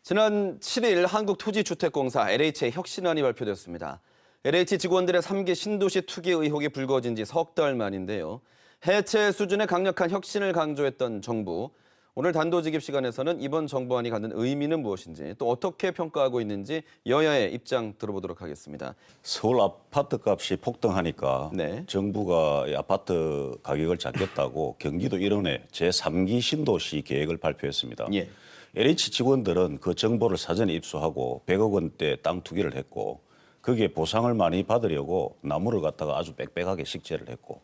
지난 7일 한국토지주택공사 LH의 혁신안이 발표됐습니다. LH 직원들의 3기 신도시 투기 의혹이 불거진 지 석 달 만인데요. 해체 수준의 강력한 혁신을 강조했던 정부. 오늘 단도직입 시간에서는 이번 정부안이 갖는 의미는 무엇인지 또 어떻게 평가하고 있는지 여야의 입장 들어보도록 하겠습니다. 서울 아파트 값이 폭등하니까 네. 정부가 이 아파트 가격을 잡겠다고 경기도 일원에 제3기 신도시 계획을 발표했습니다. 예. LH 직원들은 그 정보를 사전에 입수하고 100억 원대 땅 투기를 했고 거기에 보상을 많이 받으려고 나무를 갖다가 아주 빽빽하게 식재를 했고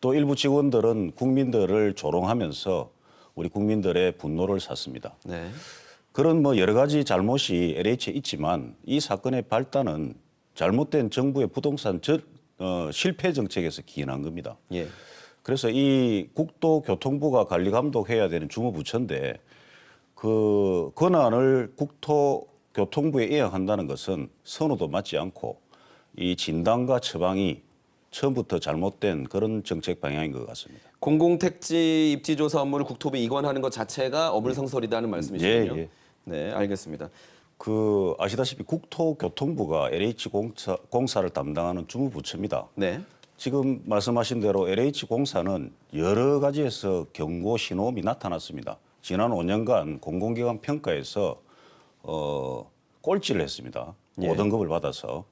또 일부 직원들은 국민들을 조롱하면서 우리 국민들의 분노를 샀습니다. 네. 그런 여러 가지 잘못이 LH에 있지만 이 사건의 발단은 잘못된 정부의 부동산 실패 정책에서 기인한 겁니다. 예. 그래서 이 국토교통부가 관리 감독해야 되는 주무부처인데 그 권한을 국토교통부에 이양한다는 것은 선호도 맞지 않고 이 진단과 처방이 처음부터 잘못된 그런 정책 방향인 것 같습니다. 공공택지 입지조사 업무를 국토부에 이관하는 것 자체가 어불성설이다는 말씀이시군요. 예. 네, 알겠습니다. 아시다시피 국토교통부가 LH공사를 담당하는 주무부처입니다. 네. 지금 말씀하신 대로 LH공사는 여러 가지에서 경고 신호음이 나타났습니다. 지난 5년간 공공기관 평가에서 꼴찌를 했습니다. 예. 5등급을 받아서.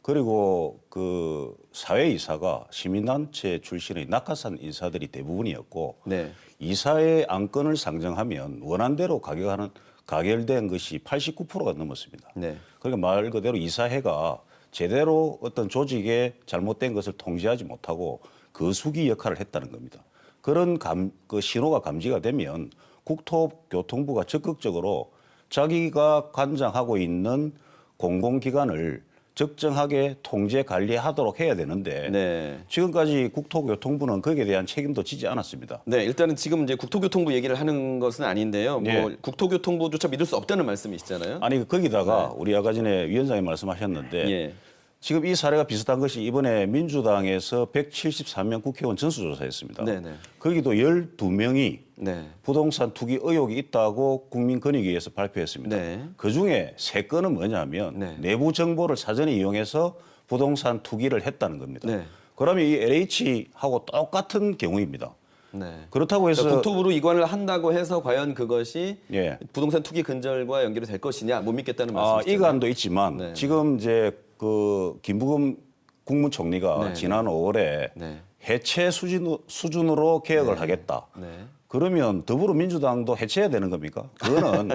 그리고 그 사회이사가 시민단체 출신의 낙하산 인사들이 대부분이었고 네. 이사의 안건을 상정하면 원안대로 가결된 것이 89%가 넘었습니다. 네. 그러니까 말 그대로 이사회가 제대로 어떤 조직에 잘못된 것을 통제하지 못하고 거수기 역할을 했다는 겁니다. 그런 그 신호가 감지가 되면 국토교통부가 적극적으로 자기가 관장하고 있는 공공기관을 적정하게 통제 관리하도록 해야 되는데 네. 지금까지 국토교통부는 거기에 대한 책임도 지지 않았습니다. 네, 일단은 지금 이제 국토교통부 얘기를 하는 것은 아닌데요. 예. 국토교통부조차 믿을 수 없다는 말씀이시잖아요. 아니 거기다가 우리 아까 전에 위원장이 말씀하셨는데 예. 지금 이 사례가 비슷한 것이 이번에 민주당에서 173명 국회의원 전수조사했습니다. 네네. 거기도 12명이 네. 부동산 투기 의혹이 있다고 국민권익위에서 발표했습니다. 네. 그중에 3건은 뭐냐면 네. 내부 정보를 사전에 이용해서 부동산 투기를 했다는 겁니다. 네. 그러면 이 LH하고 똑같은 경우입니다. 네. 그렇다고 해서 그러니까 국토부로 이관을 한다고 해서 과연 그것이 예. 부동산 투기 근절과 연결이 될 것이냐 못 믿겠다는 말씀이시죠. 이관도 있지만 네. 지금 이제 그 김부겸 국무총리가 네. 지난 5월에 네. 해체 수준으로 개혁을 하겠다. 네. 그러면 더불어민주당도 해체해야 되는 겁니까? 그거는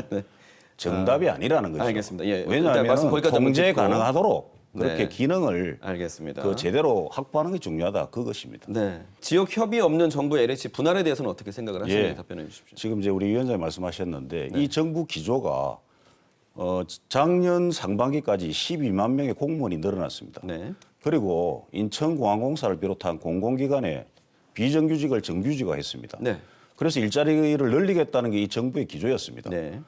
정답이 아니라는 거죠. 알겠습니다. 예. 일단 왜냐하면 말씀 거기까지 한번 통제 짚고. 가능하도록 그렇게 네. 기능을 알겠습니다. 그 제대로 확보하는 게 중요하다. 그것입니다. 네. 지역 협의 없는 정부 LH 분할에 대해서는 어떻게 생각을 하시는지 예. 답변해 주십시오. 지금 이제 우리 위원장이 말씀하셨는데 네. 이 정부 기조가 작년 상반기까지 12만 명의 공무원이 늘어났습니다. 네. 그리고 인천공항공사를 비롯한 공공기관에 비정규직을 정규직화했습니다. 네. 그래서 일자리를 늘리겠다는 게 이 정부의 기조였습니다. 네.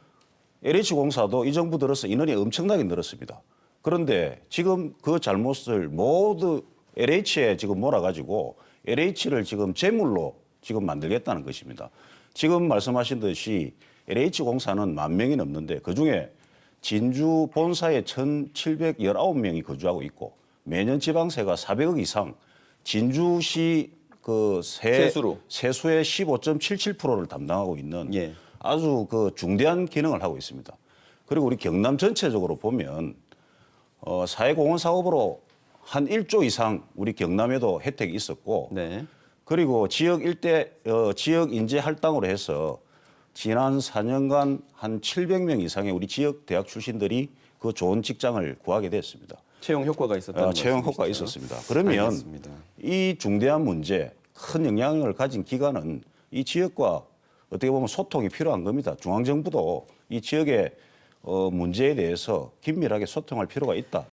LH공사도 이 정부 들어서 인원이 엄청나게 늘었습니다. 그런데 지금 그 잘못을 모두 LH에 지금 몰아가지고 LH를 지금 재물로 지금 만들겠다는 것입니다. 지금 말씀하신 듯이 LH공사는 10,000명이 넘는데 그중에 진주 본사에 1,719명이 거주하고 있고 매년 지방세가 400억 이상 진주시 그 세수의 15.77%를 담당하고 있는 예. 아주 그 중대한 기능을 하고 있습니다. 그리고 우리 경남 전체적으로 보면 사회공헌 사업으로 한 1조 이상 우리 경남에도 혜택이 있었고 네. 그리고 지역 인재 할당으로 해서 지난 4년간 한 700명 이상의 우리 지역 대학 출신들이 그 좋은 직장을 구하게 됐습니다. 채용 효과가 있었다는 채용 말씀이시죠? 효과가 있었습니다. 그러면 알겠습니다. 이 중대한 문제, 큰 영향을 가진 기관은 이 지역과 어떻게 보면 소통이 필요한 겁니다. 중앙정부도 이 지역의 문제에 대해서 긴밀하게 소통할 필요가 있다.